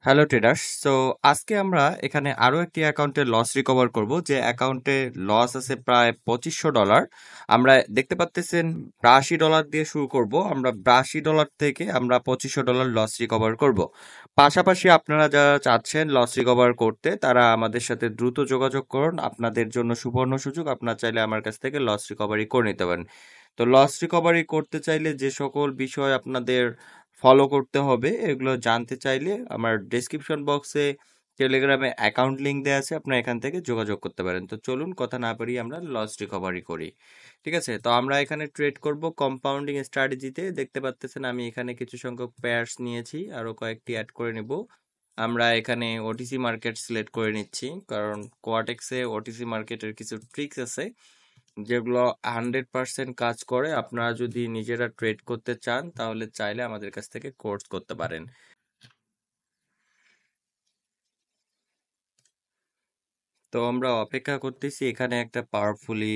Hello traders. আজকে আমরা এখানে আরো একটি অ্যাকাউন্টে লস রিকভার করব, যে অ্যাকাউন্টে লস আছে প্রায় $2500। আমরা দেখতে পাচ্তেছেন $82 দিয়ে শুরু করব। আমরা $82 থেকে আমরা $2500 লস রিকভার করব। পাশাপাশি আপনারা যারা চাচ্ছেন লস রিকভার করতে, তারা আমাদের সাথে দ্রুত যোগাযোগ করুন। আপনাদের জন্য সুবর্ণ সুযোগ, আপনারা চাইলে আমার কাছ থেকে লস রিকভারি করে নিতে পারেন। তো লস রিকভারি করতে চাইলে যে সকল বিষয় আপনাদের ফলো করতে হবে, এগুলো জানতে চাইলে আমার ডেসক্রিপশন বক্সে টেলিগ্রামে অ্যাকাউন্ট লিংক দেওয়া আছে, আপনারা এখান থেকে যোগাযোগ করতে পারেন। তো চলুন কথা না পারি আমরা লস রিকভারি করি। ঠিক আছে, তো আমরা এখানে ট্রেড করব কম্পাউন্ডিং স্ট্র্যাটেজিতে। দেখতে পাচ্তেছেন আমি এখানে কিছু সংখ্যক পেয়ার্স নিয়েছি, আরো কয়েকটি অ্যাড করে নেব। আমরা এখানে ওটিসি মার্কেট সিলেক্ট করে নিচ্ছি, কারণ কোয়াটেক্সে ওটিসি মার্কেটের কিছু ট্রিক্স আছে যেগুলো 100% কাজ করে। আপনারা যদি নিজেরা ট্রেড করতে চান তাহলে চাইলে আমাদের কাছ থেকে কোর্স করতে পারেন। তো আমরা অপেক্ষা করতেছি এখানে একটা পাওয়ারফুলি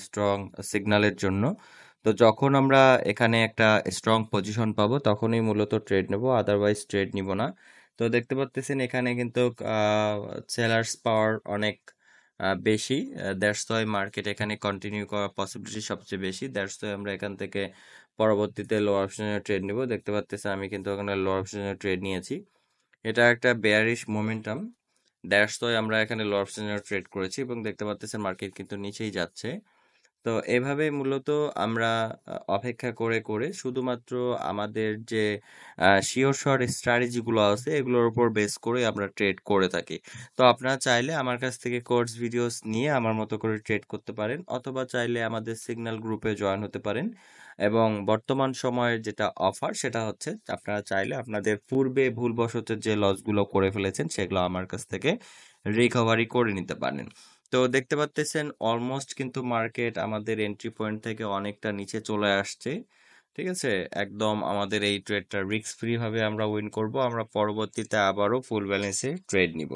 স্ট্রং সিগন্যালের জন্য। তো যখন আমরা এখানে একটা স্ট্রং পজিশন পাবো তখনই মূলত ট্রেড নেব, আদারওয়াইজ ট্রেড নিব না। তো দেখতে পাচ্ছেন এখানে কিন্তু সেলার্স পাওয়ার অনেক বেশি। দ্যাটস ওয়াই মার্কেট এখানে কন্টিনিউ করার পসিবিলিটি সবচেয়ে বেশি। দ্যাটস ওয়াই আমরা এখান থেকে পরবর্তীতে লোয়ার অপশনে ট্রেড নিব। দেখতে পাচ্ছেন আমি কিন্তু এখানে লোয়ার অপশনে ট্রেড নিয়েছি। এটা একটা বেয়ারিশ মোমেন্টাম, দ্যাটস ওয়াই আমরা এখানে লোয়ার অপশনে ট্রেড করেছি এবং দেখতে পাচ্ছেন মার্কেট কিন্তু নিচেই যাচ্ছে। তো এভাবে মূলত আমরা অপেক্ষা করে করে শুধুমাত্র আমাদের যে শিওর শর্ট স্ট্র্যাটেজিগুলো আছে এগুলোর উপর বেস করে আমরা ট্রেড করে থাকি। তো আপনারা চাইলে আমার কাছ থেকে কোর্স ভিডিওস নিয়ে আমার মতো করে ট্রেড করতে পারেন, অথবা চাইলে আমাদের সিগন্যাল গ্রুপে জয়েন হতে পারেন। এবং বর্তমান সময়ের যেটা অফার সেটা হচ্ছে, আপনারা চাইলে আপনাদের পূর্বে ভুলবশত যে লসগুলো করে ফেলেছেন সেগুলো আমার কাছ থেকে রিকভারি করে নিতে পারেন। তো দেখতে পাচ্তেছেন অলমোস্ট কিন্তু মার্কেট আমাদের এন্ট্রি পয়েন্ট থেকে অনেকটা নিচে চলে আসছে। ঠিক আছে, একদম আমাদের এই ট্রেডটা রিস্ক ফ্রি ভাবে আমরা উইন করব। আমরা পরবর্তীতে আবারও ফুল ব্যালেন্সে ট্রেড নিব।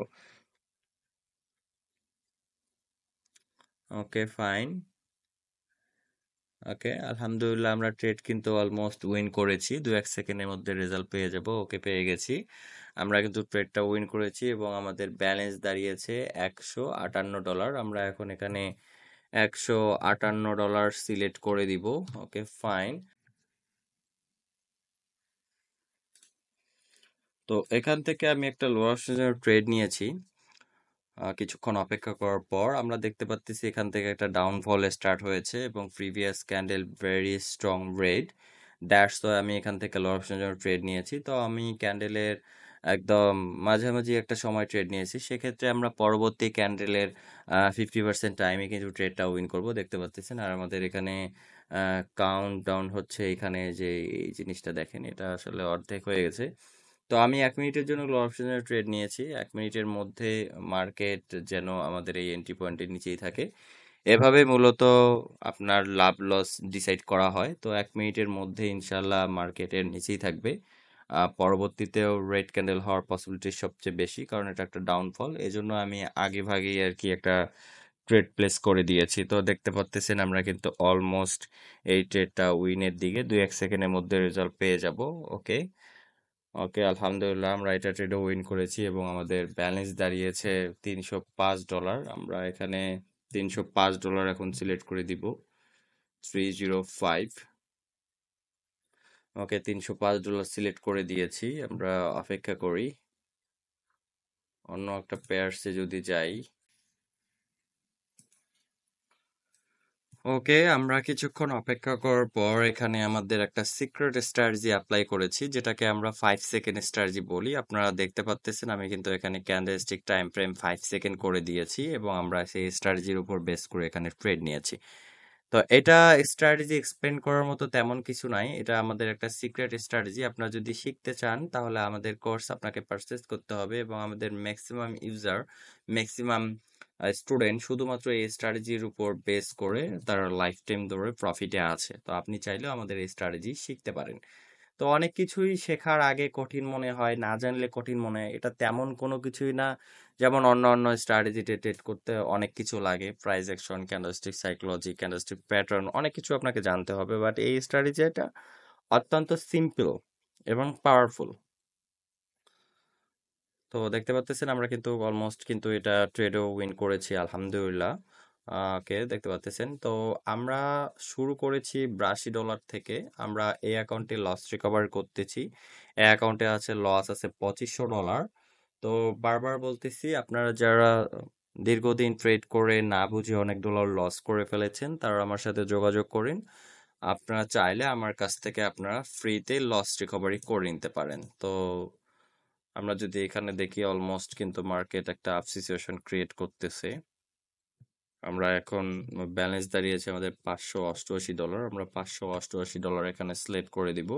Okay fine. ওকে, আলহামদুলিল্লাহ আমরা ট্রেড কিন্তু অলমোস্ট উইন করেছি, 2-1 সেকেন্ডের মধ্যে রেজাল্ট পেয়ে যাব। ওকে, পেয়ে গেছি। আমরা কিন্তু ট্রেডটা উইন করেছি এবং আমাদের ব্যালেন্স দাঁড়িয়েছে $158। আমরা এখন এখানে $158 সিলেক্ট করে দিব। Okay fine. তো এখান থেকে আমি একটা লোয়ার ট্রেড নিয়েছি। কিছুক্ষণ অপেক্ষা করার পর আমরা দেখতে পাচ্ছি এখান থেকে একটা ডাউনফল স্টার্ট হয়েছে এবং previous candle very strong red. That's তো আমি এখান থেকে লোয়ার অপশনের জন্য ট্রেড নিয়েছি। তো আমি ক্যান্ডেলের একদম মাঝামাঝি একটা সময় ট্রেড নিয়েছি, সেক্ষেত্রে আমরা পরবর্তী ক্যান্ডেলের 50% টাইমে কিন্তু ট্রেডটা উইন করব। দেখতে পাচ্ছেন আর আমাদের এখানে কাউন্ট ডাউন হচ্ছে। এখানে যে এই জিনিসটা দেখেন, এটা আসলে অর্ধেক হয়ে গেছে। তো আমি 1 মিনিটের জন্য গ্লো অপশনের ট্রেড নিয়েছি। 1 মিনিটের মধ্যে মার্কেট যেন আমাদের এই এন্ট্রি পয়েন্টের নিচেই থাকে, এভাবে মূলত আপনার লাভ লস ডিসাইড করা হয়। তো 1 মিনিটের মধ্যে ইনশাল্লাহ মার্কেটের নিচেই থাকবে। পরবর্তীতেও রেড ক্যান্ডেল হওয়ার পসিবিলিটি সবচেয়ে বেশি, কারণ এটা একটা ডাউনফল। এজন্য আমি আগে ভাগেই আর কি একটা ট্রেড প্লেস করে দিয়েছি। তো দেখতে পাচ্ছেন আমরা কিন্তু অলমোস্ট এই ট্রেডটা উইনের দিকে, 2-1 সেকেন্ডের মধ্যে রেজাল্ট পেয়ে যাব। ওকে। ওকে, আলহামদুলিল্লাহ আমরা এটা ট্রেডে উইন করেছি এবং আমাদের ব্যালেন্স দাঁড়িয়েছে $305। আমরা এখানে $305 এখন সিলেক্ট করে দিব। 305। ওকে, $305 সিলেক্ট করে দিয়েছি। আমরা অপেক্ষা করি অন্য একটা পেয়ারসে যদি যাই। ওকে, আমরা কিছুক্ষণ অপেক্ষা করার পর এখানে আমাদের একটা সিক্রেট স্ট্র্যাটেজি অ্যাপ্লাই করেছি, যেটাকে আমরা 5 সেকেন্ড স্ট্র্যাটেজি বলি। আপনারা দেখতে পাচ্ছেন আমি কিন্তু এখানে ক্যান্ডেলস্টিক টাইম ফ্রেম 5 সেকেন্ড করে দিয়েছি এবং আমরা সেই স্ট্র্যাটেজির উপর বেস করে এখানে ট্রেড নিয়েছি। তো এটা স্ট্র্যাটেজি এক্সপ্লেন করার মতো তেমন কিছু নাই, এটা আমাদের একটা সিক্রেট স্ট্র্যাটেজি। আপনারা যদি শিখতে চান তাহলে আমাদের কোর্স আপনাকে পারচেজ করতে হবে এবং আমাদের ম্যাক্সিমাম ইউজার, ম্যাক্সিমাম স্টুডেন্ট শুধুমাত্র এই স্ট্র্যাটেজির উপর বেস করে তারা লাইফ টাইম ধরে প্রফিটে আছে। তো আপনি চাইলেও আমাদের এই স্ট্র্যাটেজি শিখতে পারেন। তো অনেক কিছুই শেখার আগে কঠিন মনে হয়, না জানলে কঠিন মনে হয়, এটা তেমন কোনো কিছুই না। যেমন অন্য অন্য স্ট্র্যাটেজি ট্রেড করতে অনেক কিছু লাগে, price action, candlestick psychology, candlestick pattern, অনেক কিছু আপনাকে জানতে হবে। বাট এই স্ট্র্যাটেজিটা অত্যন্ত সিম্পল এবং পাওয়ারফুল। তো দেখতে পাচ্ছেন আমরা কিন্তু অলমোস্ট কিন্তু এটা ট্রেডও উইন করেছি আলহামদুলিল্লাহ। ওকে, দেখতে পাচ্ছেন তো আমরা শুরু করেছি $82 থেকে। আমরা এই অ্যাকাউন্টে লস রিকভার করতেছি। এই অ্যাকাউন্টে আছে লস আছে $2500। তো বারবার বলতেছি, আপনারা যারা দীর্ঘদিন ট্রেড করে না বুঝে অনেক ডলার লস করে ফেলেছেন তারা আমার সাথে যোগাযোগ করেন। আপনারা চাইলে আমার কাছ থেকে আপনারা ফ্রিতে লস রিকভারি করে নিতে পারেন। তো আমরা যদি এখানে দেখি অলমোস্ট কিন্তু মার্কেট একটা আপ সিচুয়েশন ক্রিয়েট করতেছে। আমরা এখন ব্যালেন্স দাঁড়িয়েছে আমাদের $588। আমরা $588 এখানে সিলেক্ট করে দিব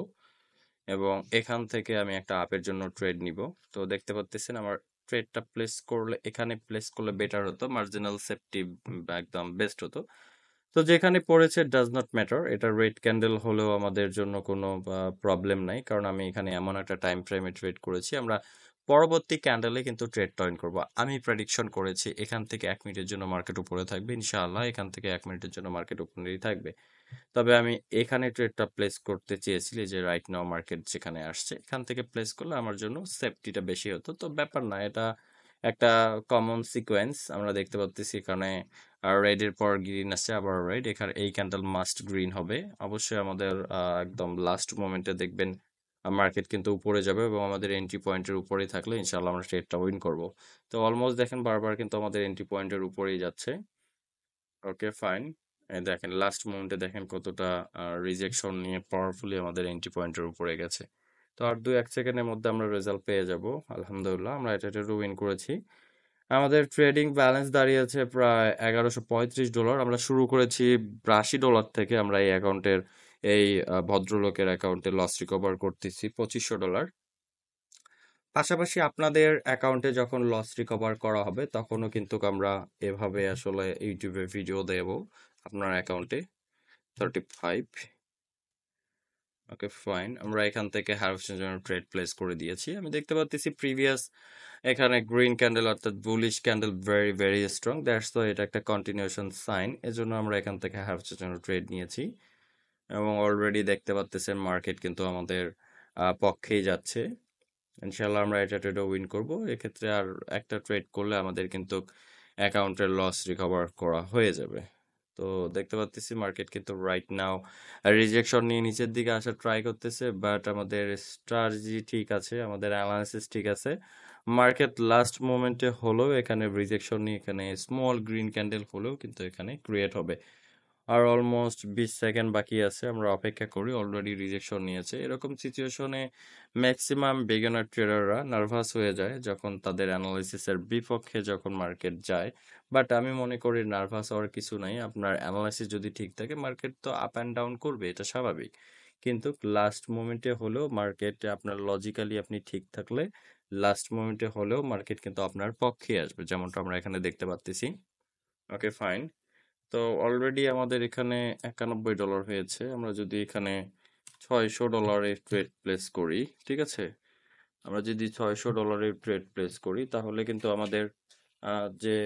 এবং এখান থেকে আমি একটা আপের জন্য ট্রেড নিব। তো দেখতে পাচ্ছেন আমার ট্রেডটা প্লেস করলে, এখানে প্লেস করলে বেটার হতো, মার্জিনাল সেফটি একদম বেস্ট হতো। তো যেখানে পড়েছে ডাজ নট ম্যাটার, এটা রেড ক্যান্ডেল হলেও আমাদের জন্য কোনো প্রবলেম নাই, কারণ আমি এখানে এমন একটা টাইম ফ্রেমে ট্রেড করেছি। আমরা পরবর্তী ক্যান্ডেলে কিন্তু ট্রেড জয়েন করব। আমি প্রেডিকশন করেছি এখান থেকে 1 মিনিটের জন্য মার্কেট উপরে থাকবে, ইনশাআল্লাহ এখান থেকে 1 মিনিটের জন্য মার্কেট উপরেই থাকবে। তবে আমি এখানে ট্রেডটা প্লেস করতে চেয়েছিলি যে রাইট নাও মার্কেট যেখানে আসছে এখান থেকে প্লেস করলে আমার জন্য সেফটিটা বেশি হতো। তো ব্যাপার না, এটা একটা কমন সিকোয়েন্স আমরা দেখতে পাচ্ছি। এখানে রেড এর পর গ্রিন আসছে, আবার রেড, এখানে এই ক্যান্ডেল মাস্ট গ্রিন হবে অবশ্যই। আমাদের একদম লাস্ট মোমেন্টে দেখবেন মার্কেট কিন্তু উপরে যাবে এবং আমাদের এন্ট্রি পয়েন্টের উপরেই থাকলে ইনশাআল্লাহ আমরা ট্রেডটা উইন করব। তো অলমোস্ট দেখেন বারবার কিন্তু আমাদের এন্ট্রি পয়েন্টের উপরেই যাচ্ছে। ওকে ফাইন, দেখেন লাস্ট মোমেন্টে দেখেন কতটা রিজেকশন নিয়ে পাওয়ারফুলি আমাদের এন্ট্রি পয়েন্টের উপরে গেছে। তো আর 2-1 সেকেন্ডের মধ্যে আমরা রেজাল্ট পেয়ে যাব আলহামদুলিল্লাহ। আমরা এটা উইন করেছি। আমাদের ট্রেডিং ব্যালেন্স দাঁড়িয়েছে প্রায় $1135। আমরা শুরু করেছি $82 থেকে। আমরা এই অ্যাকাউন্টের এই ভদ্রলোকের অ্যাকাউন্টে লস রিকভার করতেছি $2500। পাশাপাশি আপনাদের অ্যাকাউন্টে যখন লস রিকভার করা হবে তখনও কিন্তু আমরা এভাবে আসলে ইউটিউবে ভিডিও দেব আপনার অ্যাকাউন্টে। 35। ওকে ফাইন, আমরা এখান থেকে হার্ভেস্টের জন্য ট্রেড প্লেস করে দিয়েছি। আমি দেখতে পাচ্ছি প্রিভিয়াস এখানে গ্রিন ক্যান্ডেল অর্থাৎ bullish candle very very strong, that's তো এটা একটা কন্টিনিউশন সাইন, এজন্য আমরা এখান থেকে হার্ভেস্টের জন্য ট্রেড নিয়েছি এবং অলরেডি দেখতে পাচ্ছেন মার্কেট কিন্তু আমাদের পক্ষেই যাচ্ছে। ইনশাল্লাহ আমরা এটা ট্রেডও উইন করব। এক্ষেত্রে আর একটা ট্রেড করলে আমাদের কিন্তু অ্যাকাউন্টের লস রিকভার করা হয়ে যাবে। তো দেখতে পাচ্ছি মার্কেট কিন্তু রাইট নাও রিজেকশন নিয়ে নিচের দিকে আসার ট্রাই করতেছে, বাট আমাদের স্ট্র্যাটেজি ঠিক আছে, আমাদের অ্যানালাইসিস ঠিক আছে। মার্কেট লাস্ট মোমেন্টে হলেও এখানে রিজেকশন নিয়ে এখানে স্মল গ্রিন ক্যান্ডেল হলেও কিন্তু এখানে ক্রিয়েট হবে। আর অলমোস্ট 20 সেকেন্ড বাকি আছে, আমরা অপেক্ষা করি। অলরেডি রিজেকশন নিয়েছে। এরকম সিচুয়েশনে ম্যাক্সিমাম বিগিনার ট্রেডাররা নার্ভাস হয়ে যায় যখন তাদের অ্যানালাইসিসের বিপক্ষে যখন মার্কেট যায়। বাট আমি মনে করি নার্ভাস হওয়ার কিছু নাই। আপনার অ্যানালাইসিস যদি ঠিক থাকে মার্কেট তো আপ অ্যান্ড ডাউন করবে, এটা স্বাভাবিক। কিন্তু লাস্ট মোমেন্টে হলেও মার্কেট আপনার লজিক্যালি আপনি ঠিক থাকলে লাস্ট মোমেন্টে হলেও মার্কেট কিন্তু আপনার পক্ষে আসবে, যেমনটা আমরা এখানে দেখতে পাচ্ছি। ওকে ফাইন, তো অলরেডি আমাদের এখানে $91 হয়েছে। আমরা যদি এখানে $600 ট্রেড প্লেস করি, ঠিক আছে, আমরা যদি $600 ট্রেড প্লেস করি তাহলে কিন্তু আমাদের যে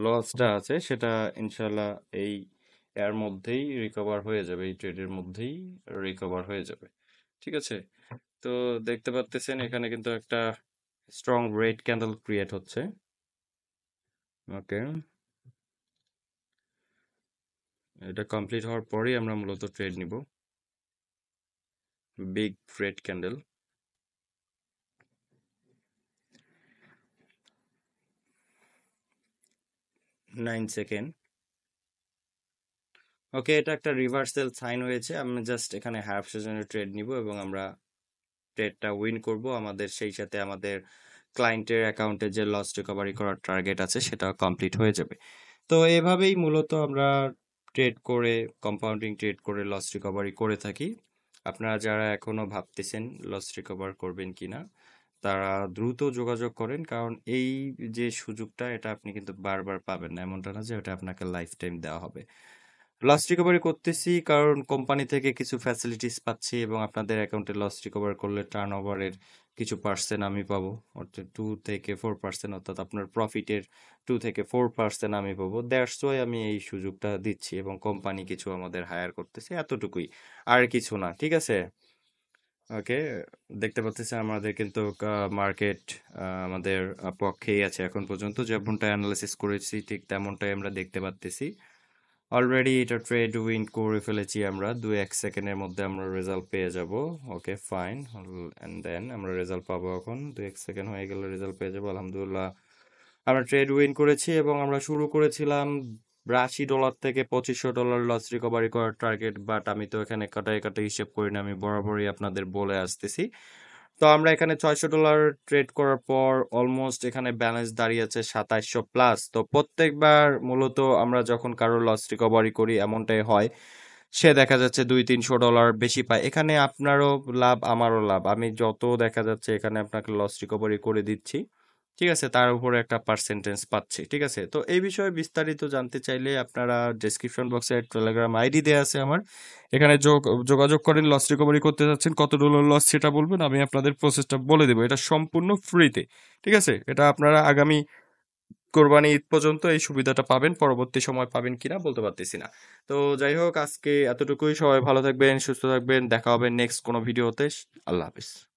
লসটা আছে সেটা ইনশাল্লাহ এই এর মধ্যেই রিকভার হয়ে যাবে, এই ট্রেডের মধ্যেই রিকভার হয়ে যাবে। ঠিক আছে, তো দেখতে পাচ্ছেন এখানে কিন্তু একটা স্ট্রং রেড ক্যান্ডেল ক্রিয়েট হচ্ছে। ওকে, এটা কমপ্লিট হওয়ার পরেই আমরা মূলত ট্রেড নিব। Big red candle, 9 second. Okay, এটা একটা রিভার্সাল সাইন হয়েছে। আমি জাস্ট এখানে হাফ সেশনের ট্রেড নিব এবং আমরা ট্রেডটা উইন করব। আমাদের সেই সাথে আমাদের ক্লায়েন্টের অ্যাকাউন্টে যে লস রিকভারি করার টার্গেট আছে সেটা কমপ্লিট হয়ে যাবে। তো এভাবেই মূলত আমরা ট্রেড করে, কম্পাউন্ডিং ট্রেড করে লস রিকভারি করে থাকি। আপনারা যারা এখনো ভাবতেছেন লস রিকভার করবেন কিনা তারা দ্রুত যোগাযোগ করেন, কারণ এই যে সুযোগটা এটা আপনি কিন্তু বারবার পাবেন না, এমনটা না যে এটা আপনাকে লাইফ টাইম দেওয়া হবে। লস রিকভারি করতেছি কারণ কোম্পানি থেকে কিছু ফ্যাসিলিটিস পাচ্ছি এবং আপনাদের অ্যাকাউন্টে লস রিকভার করলে টার্ন ওভারের কিছু পার্সেন্ট আমি পাবো, অর্থাৎ 2 থেকে 4%, অর্থাৎ আপনার প্রফিটের 2 থেকে 4% আমি পাবো। দ্যাটস ওয়াই আমি এই সুযোগটা দিচ্ছি এবং কোম্পানি কিছু আমাদের হায়ার করতেছে, এতটুকুই, আর কিছু না। ঠিক আছে, ওকে, দেখতে পাচ্ছেন আমাদের কিন্তু মার্কেট আমাদের পক্ষেই আছে এখন পর্যন্ত, যেমনটা অ্যানালাইসিস করেছি ঠিক তেমনটাই আমরা দেখতে পাচ্তেছি। অলরেডি এটা ট্রেড উইন করে ফেলেছি আমরা, 2-1 সেকেন্ডের মধ্যে আমরা রেজাল্ট পেয়ে যাব। ওকে ফাইন, অ্যান্ড দেন আমরা রেজাল্ট পাবো এখন, 2-1 সেকেন্ড হয়ে গেলে রেজাল্ট পেয়ে যাবো। আলহামদুলিল্লাহ আমরা ট্রেড উইন করেছি এবং আমরা শুরু করেছিলাম $82 থেকে $2500 লস রিকভারি করার টার্গেট, বাট আমি তো এখানে কাটায় কাটায় হিসেব করি না, আমি বরাবরই আপনাদের বলে আসতেছি। তো আমরা এখানে $600 ট্রেড করার পর অলমোস্ট এখানে ব্যালেন্স দাঁড়িয়েছে 2700+। তো প্রত্যেকবার মূলত আমরা যখন কারো লস রিকভারি করি এমনটাই হয়, সে দেখা যাচ্ছে $200-300 বেশি পায়। এখানে আপনারও লাভ আমারও লাভ, আমি যত দেখা যাচ্ছে এখানে আপনাকে লস রিকভারি করে দিচ্ছি, ঠিক আছে, তার উপরে একটা পার্সেন্টেজ পাচ্ছি, ঠিক আছে। তো এই বিষয়ে বিস্তারিত জানতে চাইলে আপনারা ডেসক্রিপশন বক্সে টেলিগ্রাম আইডি দেওয়া আছে আমার, এখানে যোগাযোগ করেন। লস রিকভারি করতে যাচ্ছেন, কত ডলার লস সেটা বলবেন, আমি আপনাদের প্রসেসটা বলে দেবো, এটা সম্পূর্ণ ফ্রিতে, ঠিক আছে। এটা আপনারা আগামী কোরবানি ঈদ পর্যন্ত এই সুবিধাটা পাবেন, পরবর্তী সময় পাবেন কিনা বলতে পারতেছি না। তো যাই হোক, আজকে এতটুকুই, সবাই ভালো থাকবেন, সুস্থ থাকবেন, দেখা হবে নেক্সট কোনো ভিডিওতে। আল্লাহ হাফিজ।